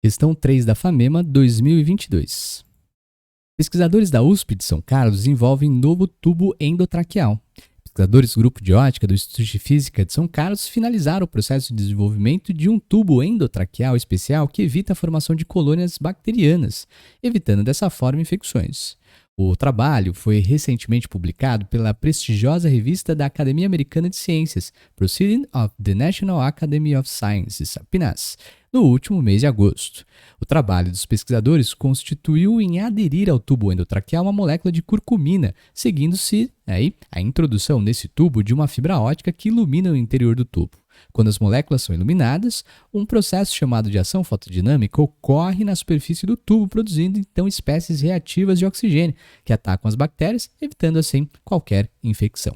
Questão 3 da FAMEMA 2022. Pesquisadores da USP de São Carlos desenvolvem novo tubo endotraqueal. Pesquisadores do Grupo de Ótica do Instituto de Física de São Carlos finalizaram o processo de desenvolvimento de um tubo endotraqueal especial que evita a formação de colônias bacterianas, evitando dessa forma infecções. O trabalho foi recentemente publicado pela prestigiosa revista da Academia Americana de Ciências, Proceedings of the National Academy of Sciences, PNAS, no último mês de agosto. O trabalho dos pesquisadores constituiu em aderir ao tubo endotraqueal uma molécula de curcumina, seguindo-se a introdução nesse tubo de uma fibra óptica que ilumina o interior do tubo. Quando as moléculas são iluminadas, um processo chamado de ação fotodinâmica ocorre na superfície do tubo, produzindo então espécies reativas de oxigênio que atacam as bactérias, evitando assim qualquer infecção.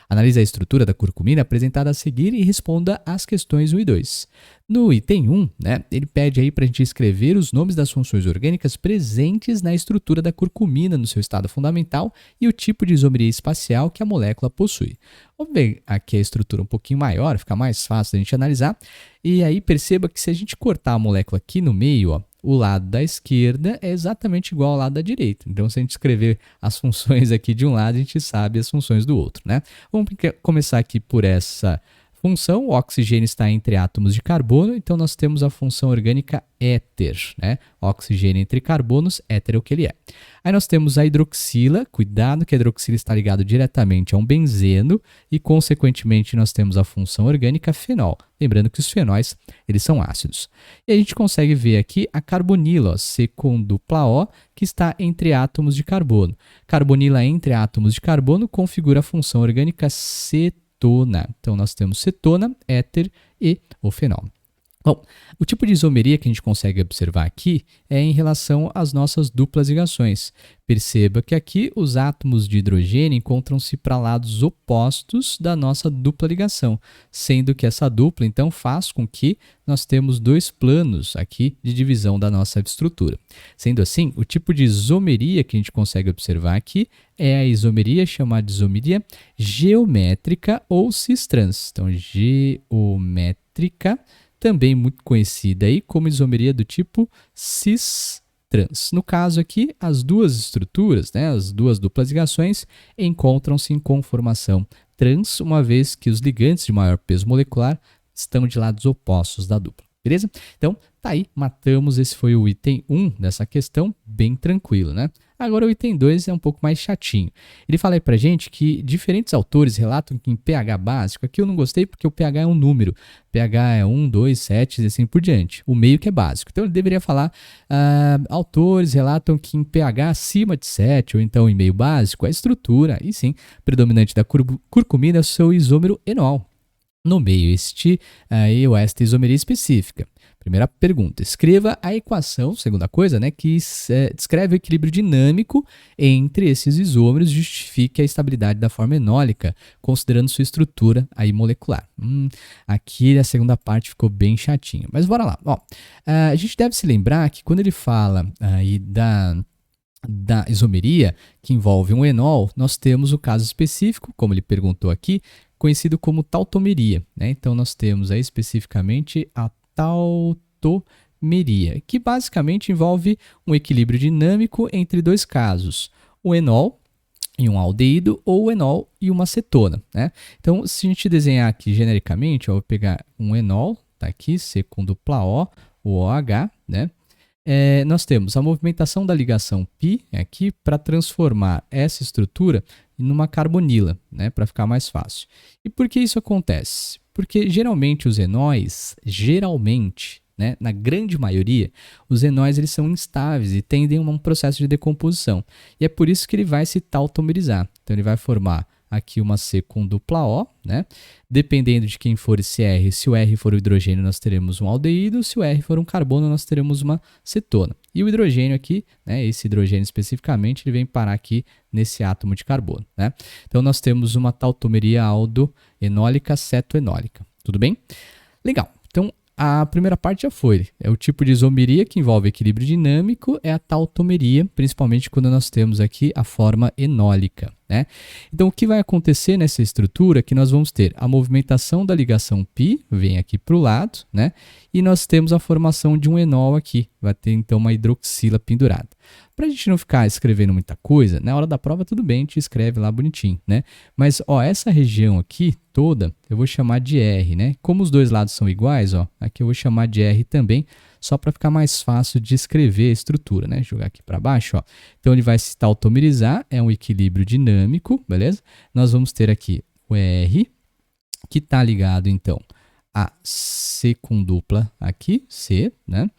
Analise a estrutura da curcumina apresentada a seguir e responda às questões 1 e 2. No item 1, ele pede aí para a gente escrever os nomes das funções orgânicas presentes na estrutura da curcumina no seu estado fundamental e o tipo de isomeria espacial que a molécula possui. Vamos ver aqui a estrutura um pouquinho maior, fica mais fácil da gente analisar. E aí perceba que se a gente cortar a molécula aqui no meio, o lado da esquerda é exatamente igual ao lado da direita. Então, se a gente escrever as funções aqui de um lado, a gente sabe as funções do outro, Vamos começar aqui por essa função. O oxigênio está entre átomos de carbono, então nós temos a função orgânica éter, Oxigênio entre carbonos, éter é o que ele é. Aí nós temos a hidroxila, cuidado que a hidroxila está ligada diretamente a um benzeno e, consequentemente, nós temos a função orgânica fenol. Lembrando que os fenóis, eles são ácidos. E a gente consegue ver aqui a carbonila, C com dupla O, que está entre átomos de carbono. Carbonila entre átomos de carbono configura a função orgânica cetona. Então, nós temos cetona, éter e o fenol. Bom, o tipo de isomeria que a gente consegue observar aqui é em relação às nossas duplas ligações. Perceba que aqui os átomos de hidrogênio encontram-se para lados opostos da nossa dupla ligação, sendo que essa dupla, então, faz com que nós temos dois planos aqui de divisão da nossa estrutura. Sendo assim, o tipo de isomeria que a gente consegue observar aqui é a isomeria chamada de isomeria geométrica ou cis-trans. Então, geométrica, também muito conhecida aí como isomeria do tipo cis-trans. No caso aqui, as duas estruturas, as duas duplas ligações, encontram-se em conformação trans, uma vez que os ligantes de maior peso molecular estão de lados opostos da dupla. Beleza? Então, tá aí, matamos. Esse foi o item 1 dessa questão, bem tranquilo, Agora o item 2 é um pouco mais chatinho. Ele fala aí pra gente que diferentes autores relatam que em pH básico, aqui eu não gostei porque o pH é um número, pH é 1, 2, 7 e assim por diante, o meio que é básico. Então ele deveria falar, autores relatam que em pH acima de 7 ou então em meio básico, a estrutura, e sim, predominante da curcumina é o seu isômero enol. No meio, esta isomeria específica. Primeira pergunta, escreva a equação, segunda coisa, que descreve o equilíbrio dinâmico entre esses isômeros e justifique a estabilidade da forma enólica, considerando sua estrutura aí molecular. Aqui a segunda parte ficou bem chatinha, mas bora lá. A gente deve se lembrar que quando ele fala aí da isomeria, que envolve um enol, nós temos o caso específico, como ele perguntou aqui, conhecido como tautomeria. Então, nós temos aí especificamente a tautomeria, que basicamente envolve um equilíbrio dinâmico entre dois casos, o enol e um aldeído ou o enol e uma cetona. Então, se a gente desenhar aqui genericamente, eu vou pegar um enol, tá aqui, C com dupla O, o OH, nós temos a movimentação da ligação π aqui para transformar essa estrutura numa carbonila, para ficar mais fácil. E por que isso acontece? Porque geralmente os enóis, na grande maioria, os enóis eles são instáveis e tendem a um processo de decomposição. E é por isso que ele vai se tautomerizar. Então ele vai formar aqui uma C com dupla O, Dependendo de quem for esse R, se o R for o hidrogênio, nós teremos um aldeído, se o R for um carbono, nós teremos uma cetona. E o hidrogênio aqui, esse hidrogênio especificamente, ele vem parar aqui nesse átomo de carbono, Então, nós temos uma tautomeria aldoenólica cetoenólica. Tudo bem? Legal. Então, a primeira parte já foi. É o tipo de isomeria que envolve equilíbrio dinâmico, é a tautomeria, principalmente quando nós temos aqui a forma enólica. né? Então, o que vai acontecer nessa estrutura é que nós vamos ter a movimentação da ligação π, vem aqui para o lado, né? E nós temos a formação de um enol aqui, vai ter então uma hidroxila pendurada. Para a gente não ficar escrevendo muita coisa, na hora da prova tudo bem, a gente escreve lá bonitinho, né? Mas, ó, essa região aqui toda, eu vou chamar de R, né? Como os dois lados são iguais, ó, aqui eu vou chamar de R também, só para ficar mais fácil de escrever a estrutura, né? Jogar aqui para baixo, ó. Então, ele vai se tautomerizar, é um equilíbrio dinâmico, beleza? Nós vamos ter aqui o R, que está ligado, então, a C com dupla aqui, C, né?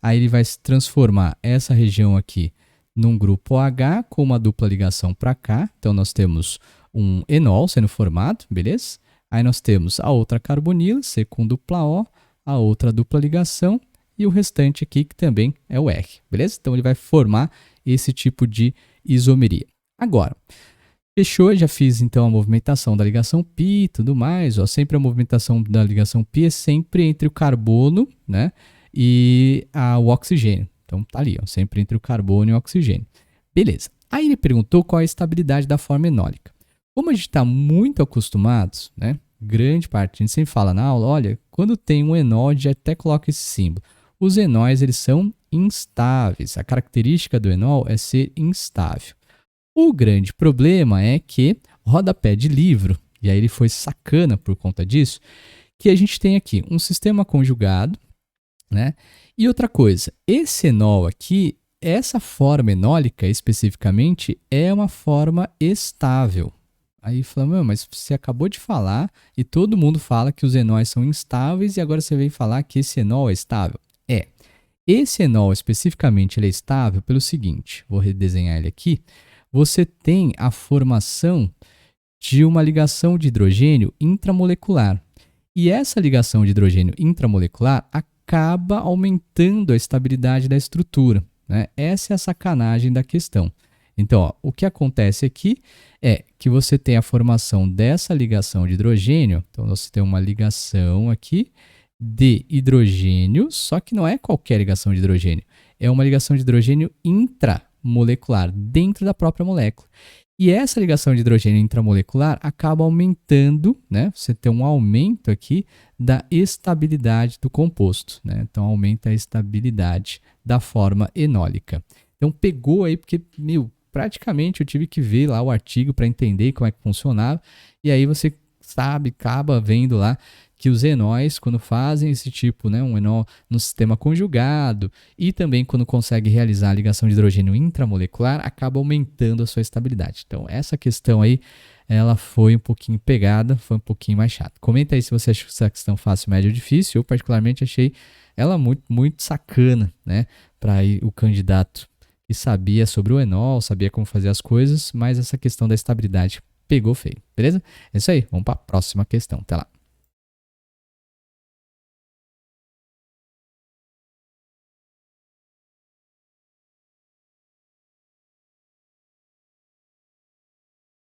Aí ele vai se transformar essa região aqui num grupo OH com uma dupla ligação para cá. Então, nós temos um enol sendo formado, beleza? Aí nós temos a outra carbonila, C com dupla O, a outra dupla ligação e o restante aqui que também é o R, beleza? Então, ele vai formar esse tipo de isomeria. Agora, fechou, já fiz então a movimentação da ligação π e tudo mais, ó, sempre a movimentação da ligação π é sempre entre o carbono, né, e o oxigênio. Então, tá ali, ó, sempre entre o carbono e o oxigênio. Beleza. Aí ele perguntou qual é a estabilidade da forma enólica. Como a gente está muito acostumado, né, grande parte, a gente sempre fala na aula, olha, quando tem um enol, a gente até coloca esse símbolo. Os enóis, eles são instáveis. A característica do enol é ser instável. O grande problema é que, rodapé de livro, e aí ele foi sacana por conta disso, que a gente tem aqui um sistema conjugado, né? E outra coisa, esse enol aqui, essa forma enólica especificamente, é uma forma estável. Aí fala, mas você acabou de falar e todo mundo fala que os enóis são instáveis e agora você vem falar que esse enol é estável? É. Esse enol especificamente ele é estável pelo seguinte, vou redesenhar ele aqui. Você tem a formação de uma ligação de hidrogênio intramolecular. E essa ligação de hidrogênio intramolecular acaba aumentando a estabilidade da estrutura, né? Essa é a sacanagem da questão. Então, ó, o que acontece aqui é que você tem a formação dessa ligação de hidrogênio. Então, você tem uma ligação aqui de hidrogênio, só que não é qualquer ligação de hidrogênio. É uma ligação de hidrogênio intramolecular, dentro da própria molécula. E essa ligação de hidrogênio intramolecular acaba aumentando, né? Você tem um aumento aqui da estabilidade do composto, né? Então, aumenta a estabilidade da forma enólica. Então, pegou aí, porque, praticamente eu tive que ver lá o artigo para entender como é que funcionava. E aí você sabe, acaba vendo lá que os enóis, quando fazem esse tipo, né, um enol no sistema conjugado e também quando consegue realizar a ligação de hidrogênio intramolecular, acaba aumentando a sua estabilidade. Então, essa questão aí, ela foi um pouquinho pegada, foi um pouquinho mais chata. Comenta aí se você achou essa questão fácil, média ou difícil. Eu, particularmente, achei ela muito, muito sacana, né, para o candidato que sabia sobre o enol, sabia como fazer as coisas, mas essa questão da estabilidade pegou feio, beleza? É isso aí, vamos para a próxima questão. Até lá.